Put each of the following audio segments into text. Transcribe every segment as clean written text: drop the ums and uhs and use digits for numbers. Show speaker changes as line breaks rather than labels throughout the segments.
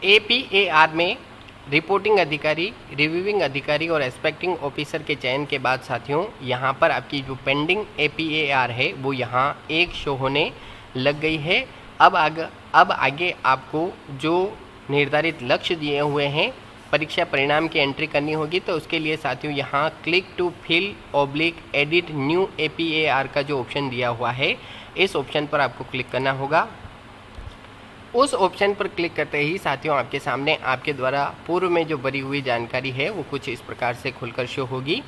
APAR में reporting अधिकारी, reviewing अधिकारी और इंस्पेक्टिंग ऑफिसर के चयन के बाद साथियों यहाँ पर आपकी जो पेंडिंग APAR है वो यहाँ एक शो होने लग गई है। अब आगे आपको जो निर्धारित लक्ष्य दिए हुए हैं परीक्षा परिणाम की एंट्री करनी होगी, तो उसके लिए साथियों यहाँ click to fill oblique edit new APAR का जो ऑप्शन दिया हुआ है इस ऑप्शन पर आपको क्लिक करना होगा। उस ऑप्शन पर क्लिक करते ही साथियों आपके सामने आपके द्वारा पूर्व में जो भरी हुई जानकारी है वो कुछ इस प्रकार से खुलकर शो होगी।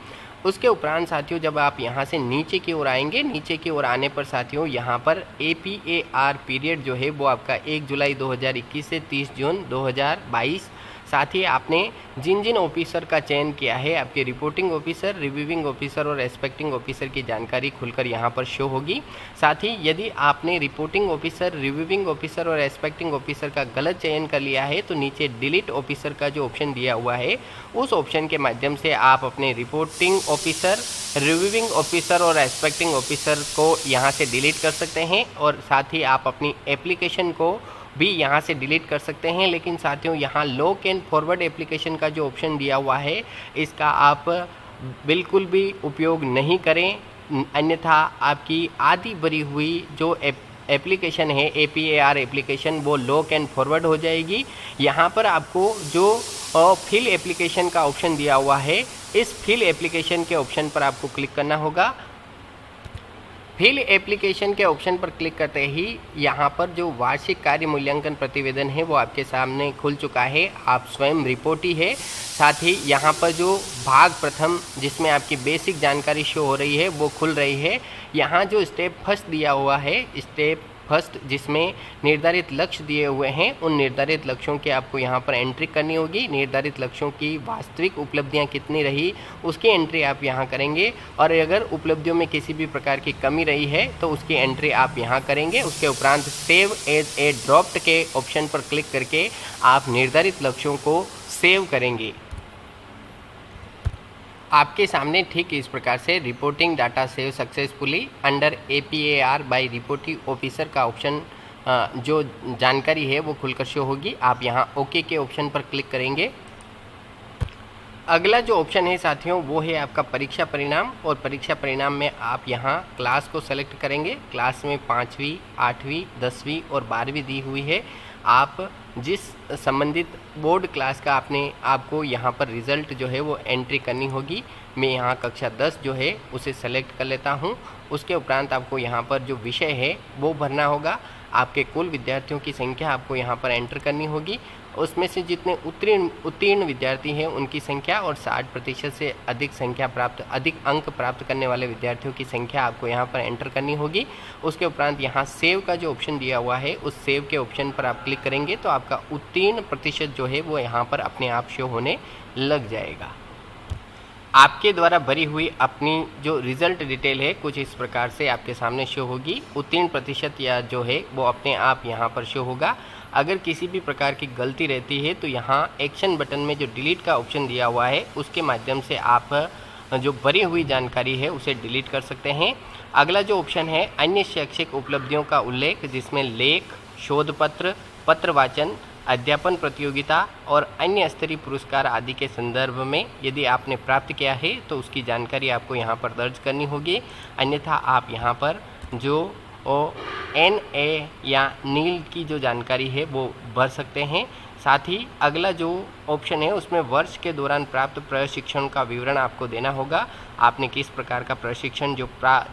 उसके उपरांत साथियों जब आप यहाँ से नीचे की ओर आएंगे, नीचे की ओर आने पर साथियों यहाँ पर APAR पीरियड जो है वो आपका 1 जुलाई 2021 से 30 जून 2022, साथ ही आपने जिन जिन ऑफिसर का चयन किया है आपके रिपोर्टिंग ऑफिसर, रिव्यूइंग ऑफिसर और इंस्पेक्टिंग ऑफिसर की जानकारी खुलकर यहाँ पर शो होगी। साथ ही यदि आपने रिपोर्टिंग ऑफिसर, रिव्यूइंग ऑफिसर और इंस्पेक्टिंग ऑफिसर का गलत चयन कर लिया है तो नीचे डिलीट ऑफिसर का जो ऑप्शन दिया हुआ है उस ऑप्शन के माध्यम से आप अपने रिपोर्टिंग ऑफिसर, रिव्यूइंग ऑफिसर और इंस्पेक्टिंग ऑफिसर को यहाँ से डिलीट कर सकते हैं और साथ ही आप अपनी एप्लीकेशन को भी यहाँ से डिलीट कर सकते हैं। लेकिन साथियों यहाँ लॉक एंड फॉरवर्ड एप्लीकेशन का जो ऑप्शन दिया हुआ है इसका आप बिल्कुल भी उपयोग नहीं करें, अन्यथा आपकी आधी भरी हुई जो एप्लीकेशन है APAR एप्लीकेशन वो लॉक एंड फॉरवर्ड हो जाएगी। यहाँ पर आपको जो फिल एप्लीकेशन का ऑप्शन दिया हुआ है इस फिल एप्लीकेशन के ऑप्शन पर आपको क्लिक करना होगा। फिल एप्लीकेशन के ऑप्शन पर क्लिक करते ही यहाँ पर जो वार्षिक कार्य मूल्यांकन प्रतिवेदन है वो आपके सामने खुल चुका है। आप स्वयं रिपोर्टी है। साथ ही यहाँ पर जो भाग प्रथम जिसमें आपकी बेसिक जानकारी शो हो रही है वो खुल रही है। यहाँ जो स्टेप फर्स्ट दिया हुआ है, स्टेप फर्स्ट जिसमें निर्धारित लक्ष्य दिए हुए हैं उन निर्धारित लक्ष्यों की आपको यहाँ पर एंट्री करनी होगी। निर्धारित लक्ष्यों की वास्तविक उपलब्धियाँ कितनी रही उसकी एंट्री आप यहाँ करेंगे और अगर उपलब्धियों में किसी भी प्रकार की कमी रही है तो उसकी एंट्री आप यहाँ करेंगे। उसके उपरांत सेव एज ए ड्रॉप्ड के ऑप्शन पर क्लिक करके आप निर्धारित लक्ष्यों को सेव करेंगे। आपके सामने ठीक इस प्रकार से reporting data save successfully under APAR by reporting officer का ऑप्शन जो जानकारी है वो खुलकर शो होगी। आप यहाँ ओके के ऑप्शन पर क्लिक करेंगे। अगला जो ऑप्शन है साथियों वो है आपका परीक्षा परिणाम और परीक्षा परिणाम में आप यहाँ क्लास को सेलेक्ट करेंगे। क्लास में 5वीं, 8वीं, 10वीं और 12वीं दी हुई है। आप जिस संबंधित बोर्ड क्लास का आपको यहाँ पर रिज़ल्ट जो है वो एंट्री करनी होगी। मैं यहाँ कक्षा 10 जो है उसे सेलेक्ट कर लेता हूँ। उसके उपरांत आपको यहाँ पर जो विषय है वो भरना होगा। आपके कुल विद्यार्थियों की संख्या आपको यहाँ पर एंटर करनी होगी। उसमें से जितने उत्तीर्ण विद्यार्थी हैं उनकी संख्या और 60% से अधिक अंक प्राप्त करने वाले विद्यार्थियों की संख्या आपको यहाँ पर एंटर करनी होगी। उसके उपरांत यहाँ सेव का जो ऑप्शन दिया हुआ है उस सेव के ऑप्शन पर आप क्लिक करेंगे तो आपका उत्तीर्ण प्रतिशत जो है वो यहाँ पर अपने आप शो होने लग जाएगा। आपके द्वारा भरी हुई अपनी जो रिज़ल्ट डिटेल है कुछ इस प्रकार से आपके सामने शो होगी। उत्तीर्ण प्रतिशत या जो है वो अपने आप यहाँ पर शो होगा। अगर किसी भी प्रकार की गलती रहती है तो यहाँ एक्शन बटन में जो डिलीट का ऑप्शन दिया हुआ है उसके माध्यम से आप जो भरी हुई जानकारी है उसे डिलीट कर सकते हैं। अगला जो ऑप्शन है अन्य शैक्षिक उपलब्धियों का उल्लेख, जिसमें लेख, शोध पत्र, पत्र वाचन, अध्यापन प्रतियोगिता और अन्य स्तरीय पुरस्कार आदि के संदर्भ में यदि आपने प्राप्त किया है तो उसकी जानकारी आपको यहाँ पर दर्ज करनी होगी। अन्यथा आप यहाँ पर जो NA या नील की जो जानकारी है वो भर सकते हैं। साथ ही अगला जो ऑप्शन है उसमें वर्ष के दौरान प्राप्त प्रशिक्षण का विवरण आपको देना होगा। आपने किस प्रकार का प्रशिक्षण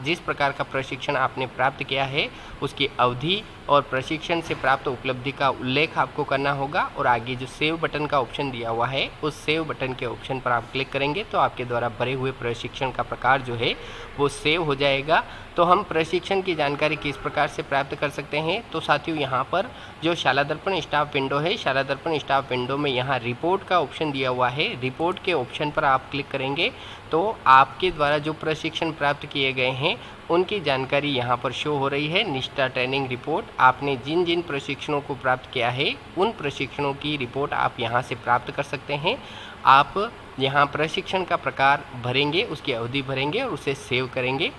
जिस प्रकार का प्रशिक्षण आपने प्राप्त किया है उसकी अवधि और प्रशिक्षण से प्राप्त उपलब्धि का उल्लेख आपको करना होगा। और आगे जो सेव बटन का ऑप्शन दिया हुआ है उस सेव बटन के ऑप्शन पर आप क्लिक करेंगे तो आपके द्वारा भरे हुए प्रशिक्षण का प्रकार जो है वो सेव हो जाएगा। तो हम प्रशिक्षण की जानकारी किस प्रकार से प्राप्त कर सकते हैं, तो साथियों यहाँ पर जो शाला दर्पण स्टाफ विंडो है, शाला दर्पण स्टाफ विंडो में यहाँ रिपोर्ट का ऑप्शन दिया हुआ है। रिपोर्ट के ऑप्शन पर आप क्लिक करेंगे तो आपके द्वारा जो प्रशिक्षण प्राप्त किए गए हैं उनकी जानकारी यहाँ पर शो हो रही है। निष्ठा ट्रेनिंग रिपोर्ट, आपने जिन जिन प्रशिक्षणों को प्राप्त किया है उन प्रशिक्षणों की रिपोर्ट आप यहाँ से प्राप्त कर सकते हैं। आप यहाँ प्रशिक्षण का प्रकार भरेंगे, उसकी अवधि भरेंगे और उसे सेव करेंगे।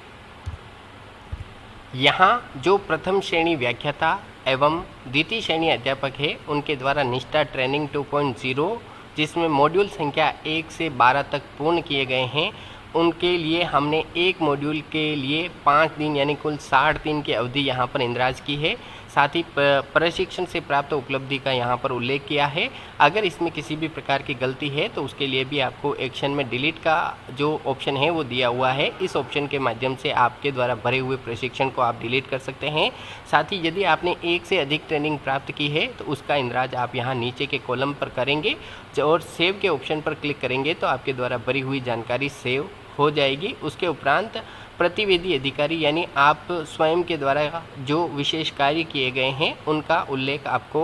यहाँ जो प्रथम श्रेणी व्याख्याता, एवं द्वितीय श्रेणी अध्यापक है उनके द्वारा निष्ठा ट्रेनिंग 2.0 जिसमें मॉड्यूल संख्या 1 से 12 तक पूर्ण किए गए हैं, उनके लिए हमने एक मॉड्यूल के लिए 5 दिन यानी कुल 60 दिन की अवधि यहाँ पर इंद्राज की है। साथ ही प्रशिक्षण से प्राप्त उपलब्धि का यहाँ पर उल्लेख किया है। अगर इसमें किसी भी प्रकार की गलती है तो उसके लिए भी आपको एक्शन में डिलीट का जो ऑप्शन है वो दिया हुआ है। इस ऑप्शन के माध्यम से आपके द्वारा भरे हुए प्रशिक्षण को आप डिलीट कर सकते हैं। साथ ही यदि आपने एक से अधिक ट्रेनिंग प्राप्त की है तो उसका इंद्राज आप यहाँ नीचे के कॉलम पर करेंगे और सेव के ऑप्शन पर क्लिक करेंगे तो आपके द्वारा भरी हुई जानकारी सेव हो जाएगी। उसके उपरांत प्रतिवेदी अधिकारी यानी आप स्वयं के द्वारा जो विशेष कार्य किए गए हैं उनका उल्लेख आपको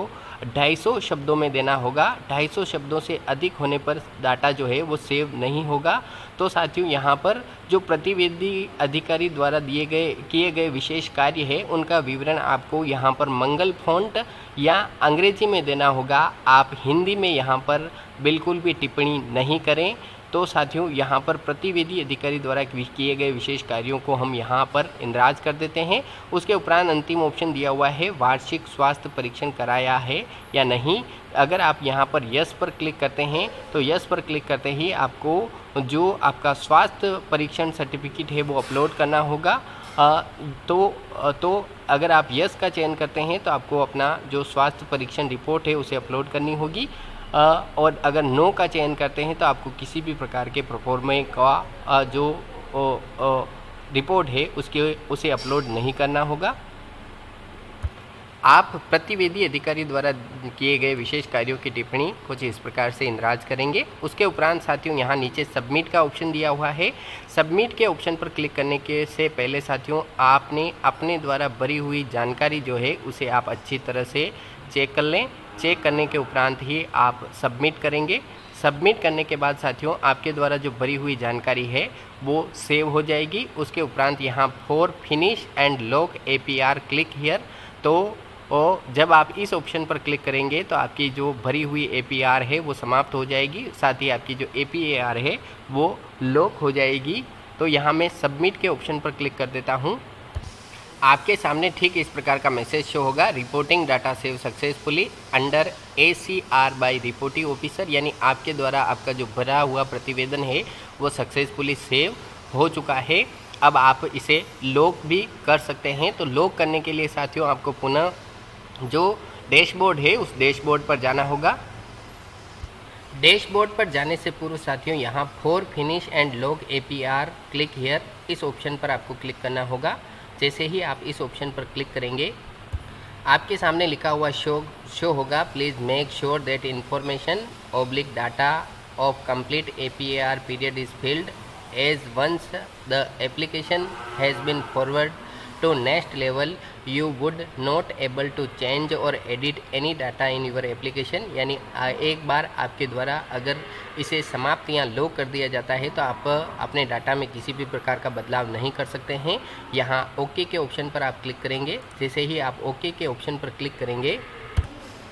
250 शब्दों में देना होगा। 250 शब्दों से अधिक होने पर डाटा जो है वो सेव नहीं होगा। तो साथियों यहाँ पर जो प्रतिवेदी अधिकारी द्वारा किए गए विशेष कार्य है उनका विवरण आपको यहाँ पर मंगल फॉन्ट या अंग्रेजी में देना होगा। आप हिंदी में यहाँ पर बिल्कुल भी टिप्पणी नहीं करें। तो साथियों यहाँ पर प्रतिवेदी अधिकारी द्वारा किए गए विशेष कार्यों को हम यहाँ पर इंद्राज कर देते हैं। उसके उपरांत अंतिम ऑप्शन दिया हुआ है वार्षिक स्वास्थ्य परीक्षण कराया है या नहीं। अगर आप यहाँ पर यस पर क्लिक करते हैं तो यस पर क्लिक करते ही आपको जो आपका स्वास्थ्य परीक्षण सर्टिफिकेट है वो अपलोड करना होगा। तो अगर आप यस का चयन करते हैं तो आपको अपना जो स्वास्थ्य परीक्षण रिपोर्ट है उसे अपलोड करनी होगी। और अगर नो का चयन करते हैं तो आपको किसी भी प्रकार के परफॉर्मे का जो रिपोर्ट है उसे अपलोड नहीं करना होगा। आप प्रतिवेदी अधिकारी द्वारा किए गए विशेष कार्यों की टिप्पणी कुछ इस प्रकार से इंद्राज करेंगे। उसके उपरांत साथियों यहाँ नीचे सबमिट का ऑप्शन दिया हुआ है। सबमिट के ऑप्शन पर क्लिक करने के से पहले साथियों आपने अपने द्वारा भरी हुई जानकारी जो है उसे आप अच्छी तरह से चेक कर लें। चेक करने के उपरांत ही आप सबमिट करेंगे। सबमिट करने के बाद साथियों आपके द्वारा जो भरी हुई जानकारी है वो सेव हो जाएगी। उसके उपरांत यहाँ for finish and log APR click here, तो जब आप इस ऑप्शन पर क्लिक करेंगे तो आपकी जो भरी हुई APR है वो समाप्त हो जाएगी। साथ ही आपकी जो APAR है वो लॉक हो जाएगी। तो यहाँ मैं सबमिट के ऑप्शन पर क्लिक कर देता हूँ। आपके सामने ठीक इस प्रकार का मैसेज शो होगा, reporting data save successfully under ACR by reporting officer, यानी आपके द्वारा आपका जो भरा हुआ प्रतिवेदन है वो सक्सेसफुली सेव हो चुका है। अब आप इसे लॉक भी कर सकते हैं। तो लॉक करने के लिए साथियों आपको पुनः जो डैशबोर्ड है उस डैशबोर्ड पर जाना होगा। डैशबोर्ड पर जाने से पूर्व साथियों यहाँ for finish and log APR click here, इस ऑप्शन पर आपको क्लिक करना होगा। जैसे ही आप इस ऑप्शन पर क्लिक करेंगे आपके सामने लिखा हुआ शो होगा, please make sure that information oblique data of complete APAR period is filled as once the application has been forward to next level you would not able to change or edit any data in your application. यानी एक बार आपके द्वारा अगर इसे समाप्त या lock कर दिया जाता है तो आप अपने डाटा में किसी भी प्रकार का बदलाव नहीं कर सकते हैं। यहाँ ओके के ऑप्शन पर आप क्लिक करेंगे। जैसे ही आप ओके के ऑप्शन पर क्लिक करेंगे,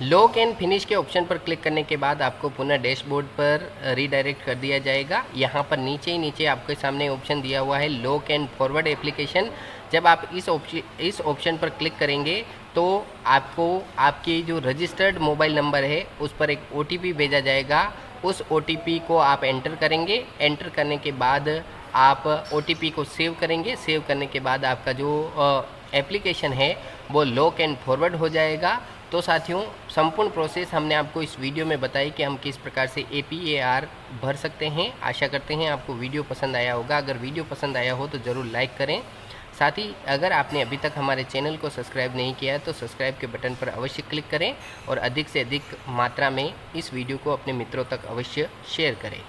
लॉक एंड फिनिश के ऑप्शन पर क्लिक करने के बाद आपको पुनः डैशबोर्ड पर रीडायरेक्ट कर दिया जाएगा। यहाँ पर नीचे आपके सामने ऑप्शन दिया हुआ है लॉक एंड फॉरवर्ड एप्लीकेशन। जब आप इस ऑप्शन पर क्लिक करेंगे तो आपको आपकी जो रजिस्टर्ड मोबाइल नंबर है उस पर एक OTP भेजा जाएगा। उस OTP को आप एंटर करेंगे। एंटर करने के बाद आप OTP को सेव करेंगे। सेव करने के बाद आपका जो एप्लीकेशन है वो लॉक एंड फॉरवर्ड हो जाएगा। तो साथियों संपूर्ण प्रोसेस हमने आपको इस वीडियो में बताई कि हम किस प्रकार से APAR भर सकते हैं। आशा करते हैं आपको वीडियो पसंद आया होगा। अगर वीडियो पसंद आया हो तो ज़रूर लाइक करें। साथ ही अगर आपने अभी तक हमारे चैनल को सब्सक्राइब नहीं किया है तो सब्सक्राइब के बटन पर अवश्य क्लिक करें और अधिक से अधिक मात्रा में इस वीडियो को अपने मित्रों तक अवश्य शेयर करें।